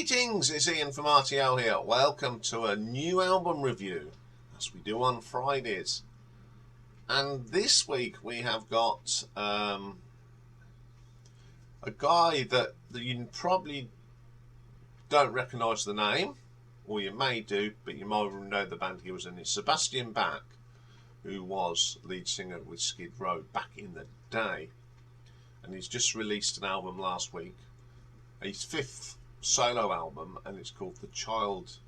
Greetings, it's Iain from RTL here. Welcome to a new album review, as we do on Fridays. And this week we have got a guy that you probably don't recognise the name, or you may do, but you might know the band he was in. It's Sebastain Bach, who was lead singer with Skid Row back in the day. And he's just released an album last week, his fifth solo album, and it's called The Child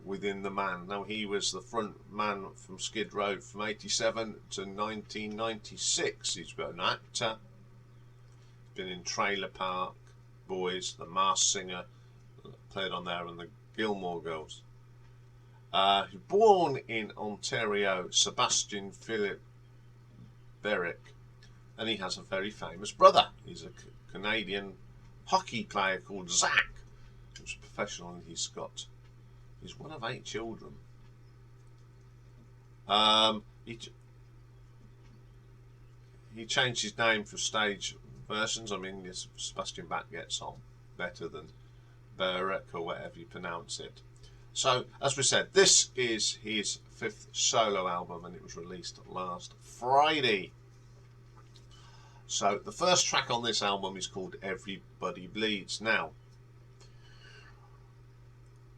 Within the Man. Now, he was the front man from Skid Row from 87 to 1996. He's been an actor, been in Trailer Park Boys, The Masked Singer, played on there, and the Gilmore Girls. Born in Ontario, Sebastian Philip Berwick, and he has a very famous brother. He's a Canadian hockey player called Zach, who's professional, and he's one of 8 children. He changed his name for stage versions. I mean, Sebastian Bach gets on better than Berwick, or whatever you pronounce it. So, as we said, this is his 5th solo album, and it was released last Friday. So, the first track on this album is called Everybody Bleeds. Now,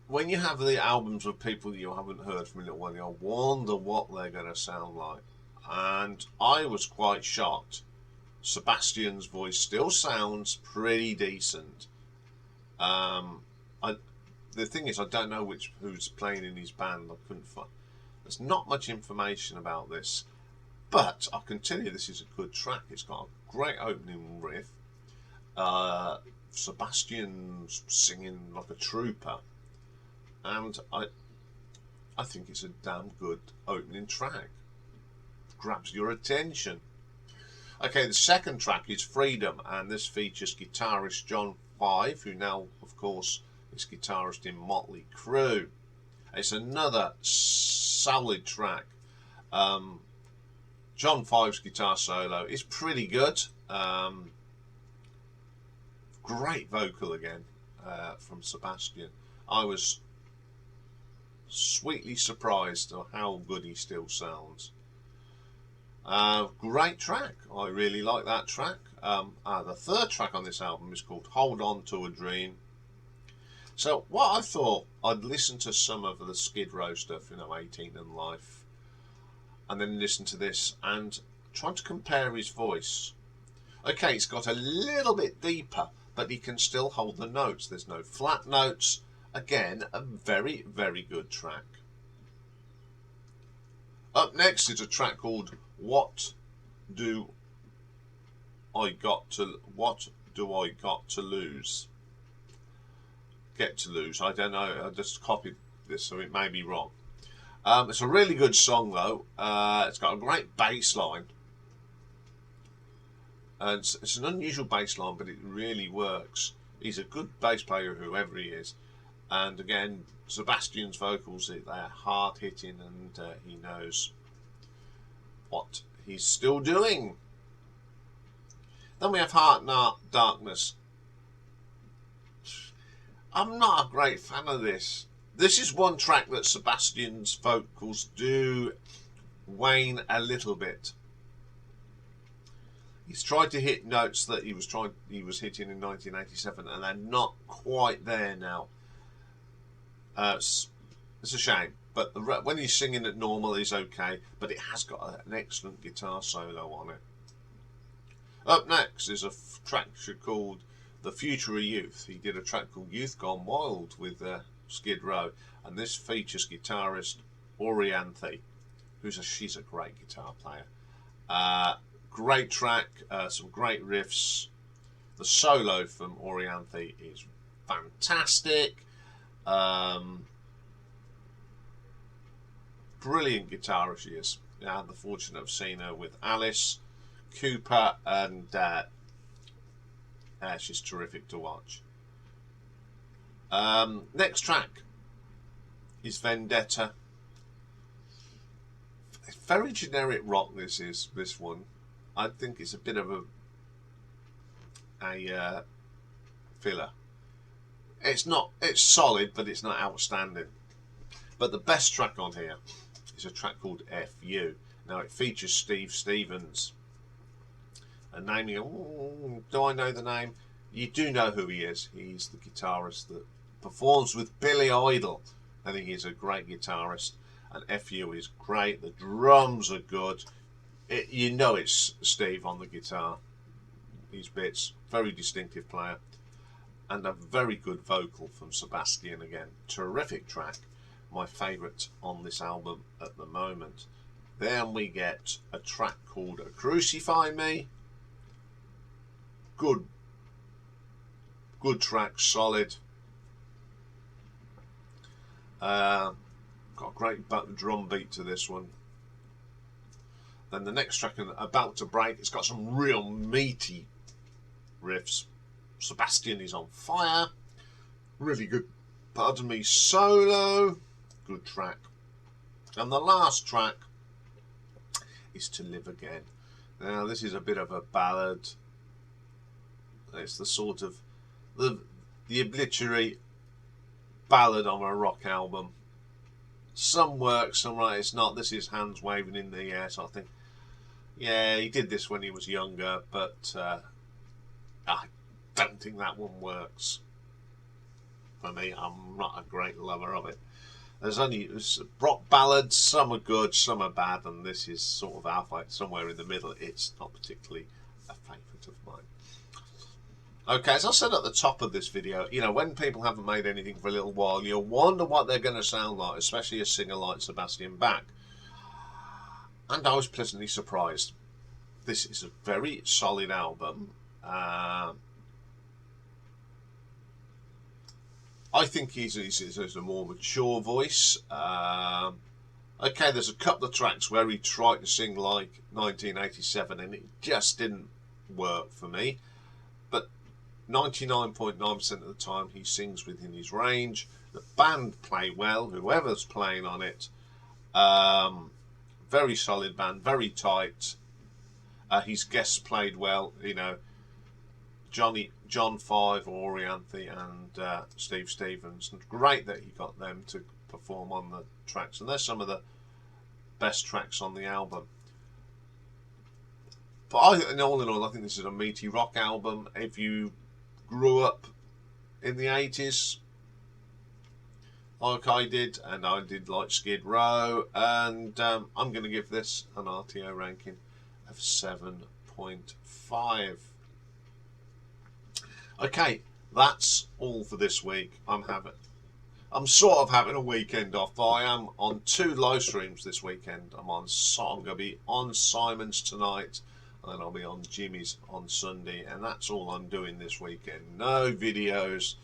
when you have the albums of people that you haven't heard from in a little while, you wonder what they're going to sound like. And I was quite shocked. Sebastian's voice still sounds pretty decent. The thing is, I don't know who's playing in his band. I couldn't find. There's not much information about this. But I can tell you this is a good track. It's got a great opening riff. Sebastian's singing like a trooper. And I think it's a damn good opening track. Grabs your attention. Okay, the second track is Freedom, and this features guitarist John Five, who now, of course, is guitarist in Motley Crue. It's another solid track. John Five's guitar solo is pretty good. Great vocal again from Sebastian. I was sweetly surprised at how good he still sounds. Great track. I really like that track. The third track on this album is called Hold On To A Dream. So what I thought, I'd listen to some of the Skid Row stuff, 18 and Life, and then listen to this and try to compare his voice. Okay, it's got a little bit deeper, but he can still hold the notes. There's no flat notes. Again, a very, very good track. Up next is a track called What Do I Got to Lose? Get to Lose. I don't know. I just copied this, so it may be wrong. It's a really good song, though. It's got a great bass line. And it's an unusual bass line, but it really works. He's a good bass player, whoever he is. And again, Sebastian's vocals, they're hard-hitting, and he knows what he's still doing. Then we have Heart and Darkness. I'm not a great fan of this. This is one track that Sebastian's vocals do wane a little bit. He's tried to hit notes that he was hitting in 1987, and they're not quite there now. It's a shame, but when he's singing it normal, he's okay. But it has got an excellent guitar solo on it. Up next is a track called The Future of Youth. He did a track called Youth Gone Wild with Skid Row, and this features guitarist Orianthi, she's a great guitar player. Great track, some great riffs. The solo from Orianthi is fantastic. Brilliant guitarist she is. I had the fortune of seeing her with Alice Cooper, and she's terrific to watch. Next track is Vendetta. It's very generic rock. This one. I think it's a bit of a filler. It's solid, but it's not outstanding. But the best track on here is a track called FU. Now it features Steve Stevens. A name do I know the name? You do know who he is. He's the guitarist that performs with Billy Idol. I think he's a great guitarist. And FU is great. The drums are good. You know it's Steve on the guitar. These bits. Very distinctive player. And a very good vocal from Sebastian again. Terrific track. My favourite on this album at the moment. Then we get a track called Crucify Me. Good track, solid. Got a great drum beat to this one. Then the next track, About to Break, it's got some real meaty riffs. Sebastian is on fire. Really good, pardon me, solo. Good track. And the last track is To Live Again. Now this is a bit of a ballad. It's the sort of the obligatory ballad on a rock album. Some work, some right, it's not. This is hands waving in the air sort of thing. Yeah, he did this when he was younger, but I don't think that one works for me. I'm not a great lover of it. There's only rock ballads, some are good, some are bad, and this is sort of halfway, somewhere in the middle. It's not particularly a favourite of mine. Okay, as I said at the top of this video, you know, when people haven't made anything for a little while, you'll wonder what they're going to sound like, especially a singer like Sebastain Bach. And I was pleasantly surprised. This is a very solid album. I think he's a more mature voice. Okay, there's a couple of tracks where he tried to sing like 1987 and it just didn't work for me. But 99.9% of the time he sings within his range. The band play well, whoever's playing on it. Very solid band, very tight. His guests played well, you know. John Five, Orianthi and Steve Stevens. And great that he got them to perform on the tracks. And they're some of the best tracks on the album. But in all, I think this is a meaty rock album. If you grew up in the 80s, like I did, and I did like Skid Row, and I'm going to give this an RTO ranking of 7.5. Okay, that's all for this week. I'm sort of having a weekend off. I am on 2 live streams this weekend. I'm going to be on Simon's tonight, and I'll be on Jimmy's on Sunday, and that's all I'm doing this weekend. No videos.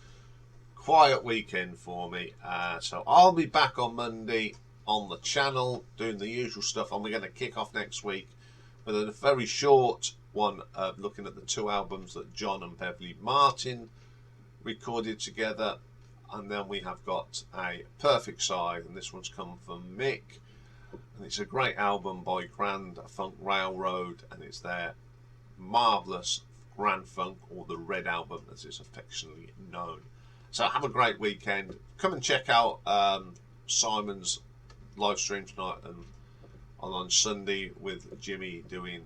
Quiet weekend for me. So I'll be back on Monday on the channel doing the usual stuff, and we're going to kick off next week with a very short one looking at the 2 albums that John and Beverly Martin recorded together. And then we have got a Perfect Side, and this one's come from Mick, and it's a great album by Grand Funk Railroad, and it's their marvellous Grand Funk, or the Red Album as it's affectionately known. So have a great weekend. Come and check out Simon's live stream tonight and on Sunday with Jimmy doing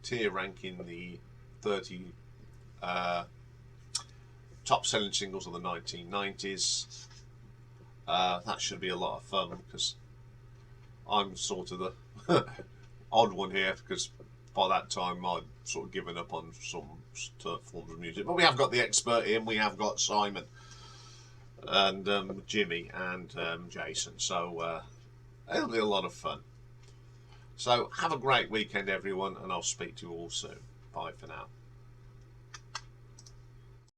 tier ranking the 30 top selling singles of the 1990s. That should be a lot of fun because I'm sort of the odd one here, because by that time I'd sort of given up on some forms of music. But we have got the expert in, we have got Simon and Jimmy and Jason, so it'll be a lot of fun. So have a great weekend everyone, and I'll speak to you all soon. Bye for now.